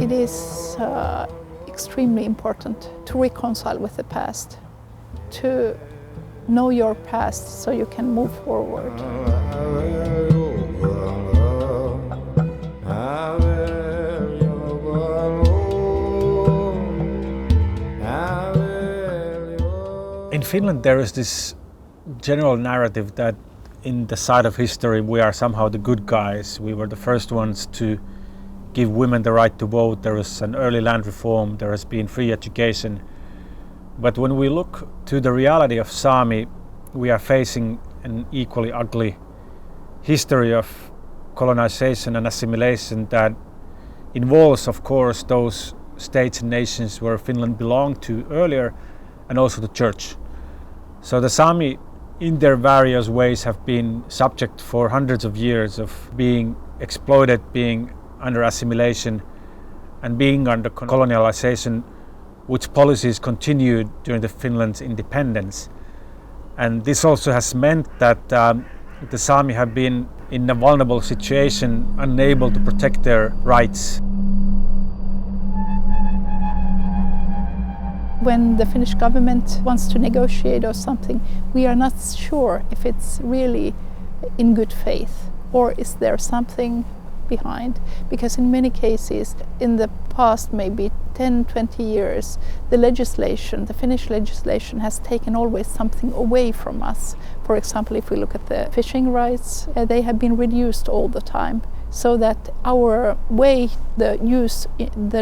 It is extremely important to reconcile with the past, to know your past so you can move forward. In Finland there is this general narrative that in the side of history we are somehow the good guys. We were the first ones to give women the right to vote. There is an early land reform, there has been free education. But when we look to the reality of Sámi, we are facing an equally ugly history of colonization and assimilation that involves, of course, those states and nations where Finland belonged to earlier, and also the church. So the Sámi, in their various ways, have been subject for hundreds of years of being exploited, being under assimilation and being under colonialization, which policies continued during the Finland's independence. And this also has meant that the Sámi have been in a vulnerable situation, unable to protect their rights. When the Finnish government wants to negotiate or something, we are not sure if it's really in good faith or is there something behind. Because in many cases, in the past maybe 10-20 years, the Finnish legislation has taken always something away from us. For example, if we look at the fishing rights, they have been reduced all the time. So that our way, the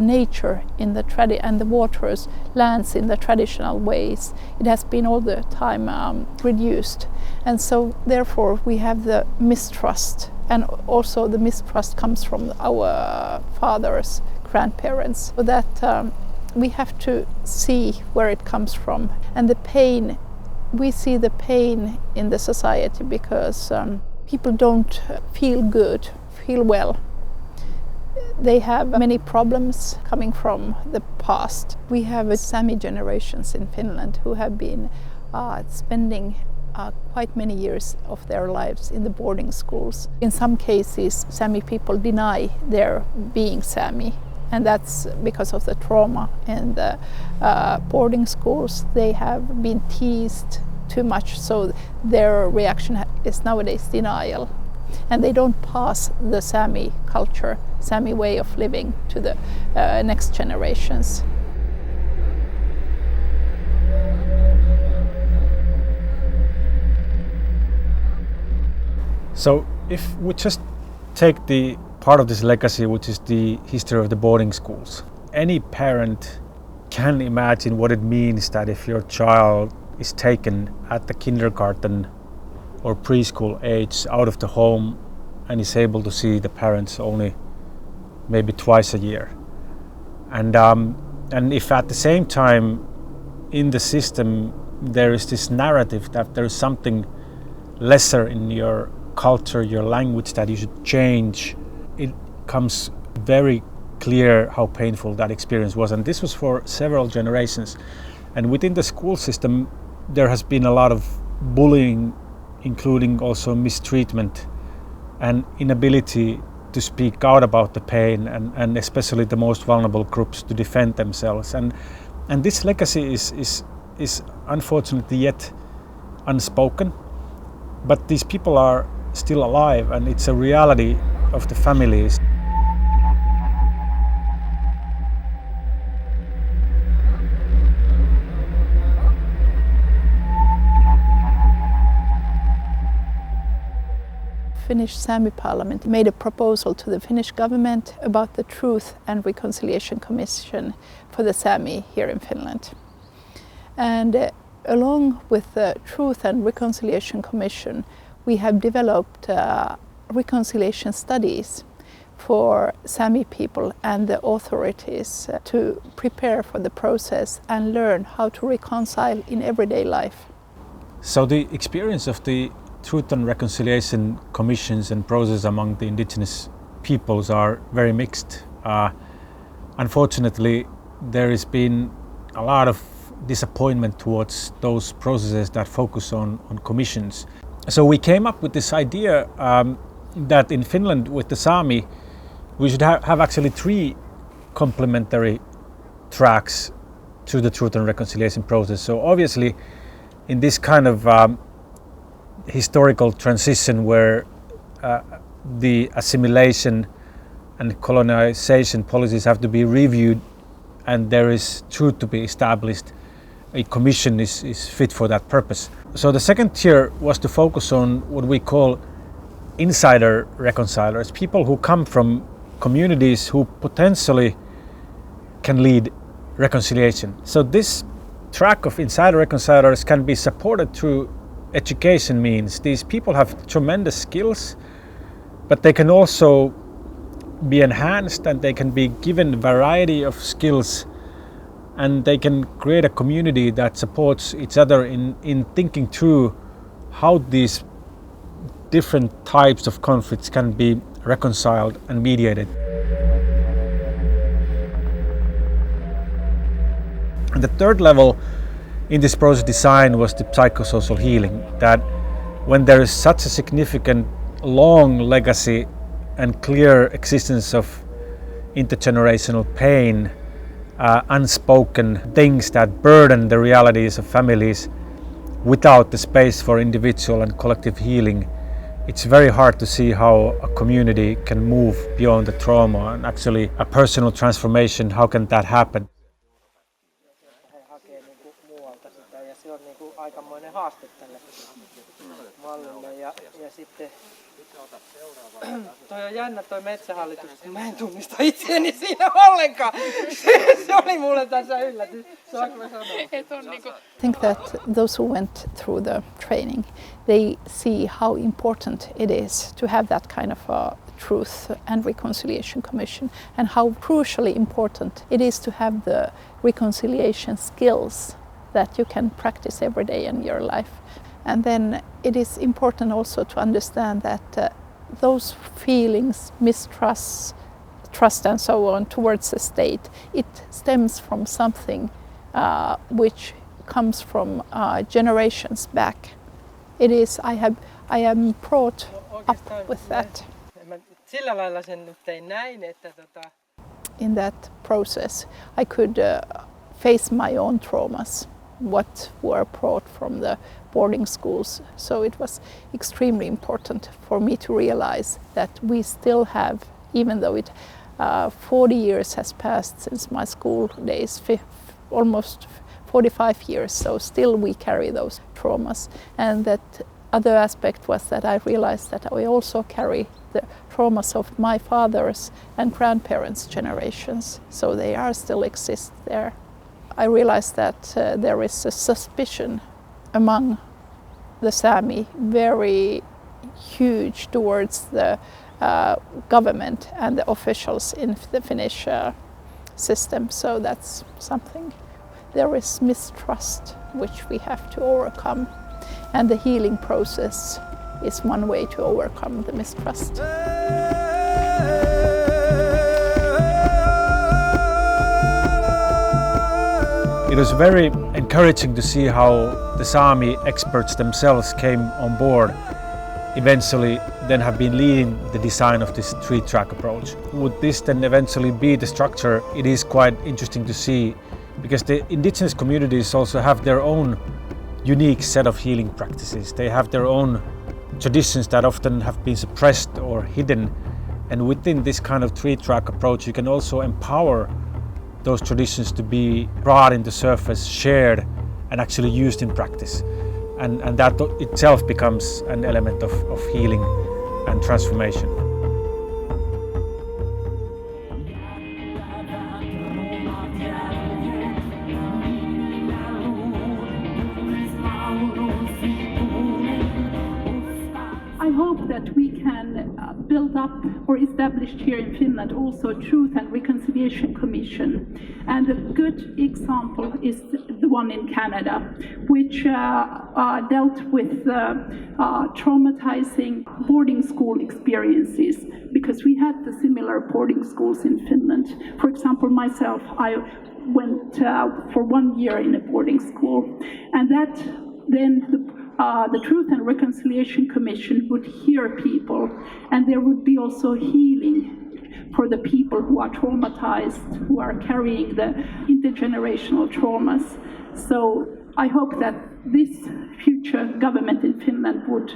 nature in the and the waters, lands in the traditional ways, it has been all the time reduced. And so therefore we have the mistrust, and also the mistrust comes from our fathers, grandparents. So that we have to see where it comes from. And the pain, we see the pain in the society because people don't feel good, feel well. They have many problems coming from the past. We have Sámi generations in Finland who have been spending quite many years of their lives in the boarding schools. In some cases, Sámi people deny their being Sámi, and that's because of the trauma in the boarding schools. They have been teased too much, so their reaction is nowadays denial. And they don't pass the Sámi culture, Sámi way of living to the next generations. So if we just take the part of this legacy, which is the history of the boarding schools, any parent can imagine what it means that if your child is taken at the kindergarten or preschool age out of the home and is able to see the parents only maybe twice a year. And if at the same time in the system there is this narrative that there is something lesser in your culture, your language that you should change, it comes very clear how painful that experience was. And this was for several generations. And within the school system there has been a lot of bullying, including also mistreatment and inability to speak out about the pain, and especially the most vulnerable groups to defend themselves. And this legacy is unfortunately yet unspoken, but these people are still alive, and it's a reality of the families. Finnish Sámi Parliament made a proposal to the Finnish government about the Truth and Reconciliation Commission for the Sámi here in Finland. And along with the Truth and Reconciliation Commission, we have developed reconciliation studies for Sámi people and the authorities to prepare for the process and learn how to reconcile in everyday life. So the experience of the Truth and Reconciliation Commissions and process among the indigenous peoples are very mixed. Unfortunately, there has been a lot of disappointment towards those processes that focus on commissions. So we came up with this idea that in Finland with the Sámi we should have actually 3 complementary tracks to the Truth and Reconciliation process. So obviously in this kind of historical transition where the assimilation and colonization policies have to be reviewed and there is truth to be established, a commission is fit for that purpose. So the second tier was to focus on what we call insider reconcilers, people who come from communities who potentially can lead reconciliation. So this track of insider reconcilers can be supported through education means. These people have tremendous skills, but they can also be enhanced and they can be given a variety of skills, and they can create a community that supports each other in thinking through how these different types of conflicts can be reconciled and mediated. And the third level in this process design was the psychosocial healing, that when there is such a significant long legacy and clear existence of intergenerational pain, unspoken things that burden the realities of families without the space for individual and collective healing, it's very hard to see how a community can move beyond the trauma and actually a personal transformation. How can that happen? Toi on jännä toi metsähallitus, mä en tunnista itseäni siinä ollenkaan. Se oli mulle tässä yllätys. Saanko mä sanoa? I think that those who went through the training, they see how important it is to have that kind of a Truth and Reconciliation Commission, and how crucially important it is to have the reconciliation skills that you can practice every day in your life. And then it is important also to understand that those feelings, mistrust, trust and so on towards the state, it stems from something which comes from generations back. It is, I am brought up with that. Sillä lailla sen nyt tein näin, että In that process I could face my own traumas, what were brought from the boarding schools. So it was extremely important for me to realize that we still have, even though 40 years has passed since my school days, almost 45 years, so still we carry those traumas. And that other aspect was that I realized that I also carry the traumas of my father's and grandparents' generations, so they are still exist there. I realized that there is a suspicion among the Sámi, very huge, towards the government and the officials in the Finnish system. So that's something. There is mistrust which we have to overcome, and the healing process is one way to overcome the mistrust. It was very encouraging to see how the Sámi experts themselves came on board, eventually then have been leading the design of this 3-track approach. Would this then eventually be the structure? It is quite interesting to see, because the indigenous communities also have their own unique set of healing practices. They have their own traditions that often have been suppressed or hidden, and within this kind of 3-track approach you can also empower those traditions to be brought into surface, shared and actually used in practice, and that itself becomes an element of healing and transformation. I hope that we can build up or establish here in Finland also a Truth and Reconciliation Commission. And a good example is the one in Canada, which dealt with traumatizing boarding school experiences, because we had the similar boarding schools in Finland. For example, myself, I went for 1 year in a boarding school, and that then the Truth and Reconciliation Commission would hear people, and there would be also healing for the people who are traumatized, who are carrying the intergenerational traumas. So I hope that this future government in Finland would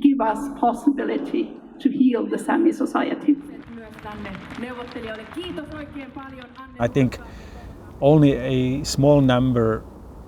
give us possibility to heal the Sámi society. I think only a small number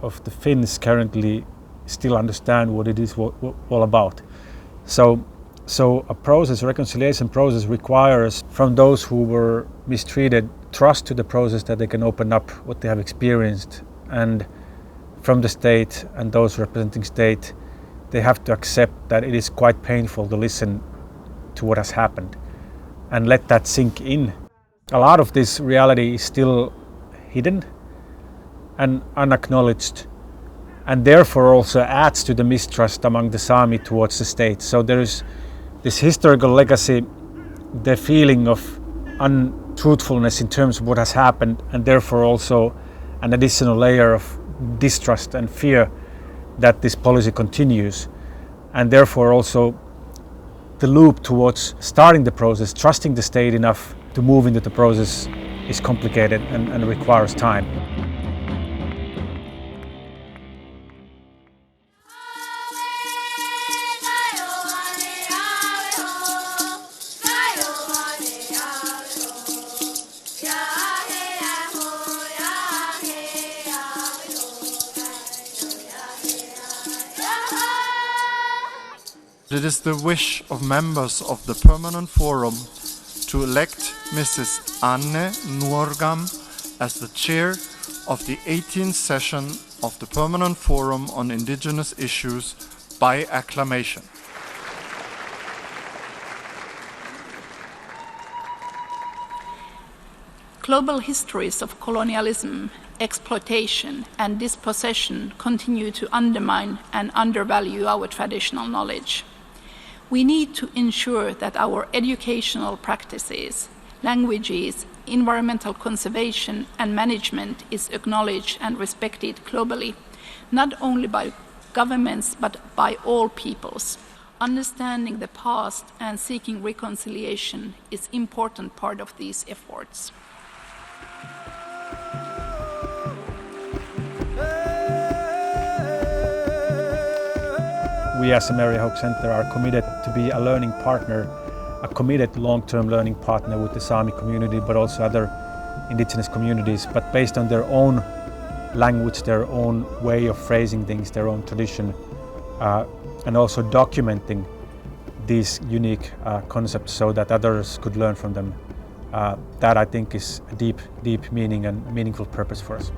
of the Finns currently still understand what it is all about. So a process, a reconciliation process, requires from those who were mistreated trust to the process that they can open up what they have experienced, and from the state and those representing state, they have to accept that it is quite painful to listen to what has happened and let that sink in. A lot of this reality is still hidden and unacknowledged, and therefore also adds to the mistrust among the Sámi towards the state. So there is this historical legacy, the feeling of untruthfulness in terms of what has happened, and therefore also an additional layer of distrust and fear that this policy continues. And therefore also the loop towards starting the process, trusting the state enough to move into the process, is complicated and requires time. It is the wish of members of the Permanent Forum to elect Mrs. Anne Nuorgam as the chair of the 18th session of the Permanent Forum on Indigenous Issues by acclamation. Global histories of colonialism, exploitation, and dispossession continue to undermine and undervalue our traditional knowledge. We need to ensure that our educational practices, languages, environmental conservation and management is acknowledged and respected globally, not only by governments but by all peoples. Understanding the past and seeking reconciliation is an important part of these efforts. We as a Mary Hoch Center are committed to be a learning partner, a committed long-term learning partner with the Sámi community, but also other indigenous communities, but based on their own language, their own way of phrasing things, their own tradition, and also documenting these unique concepts so that others could learn from them. That I think is a deep meaning and meaningful purpose for us.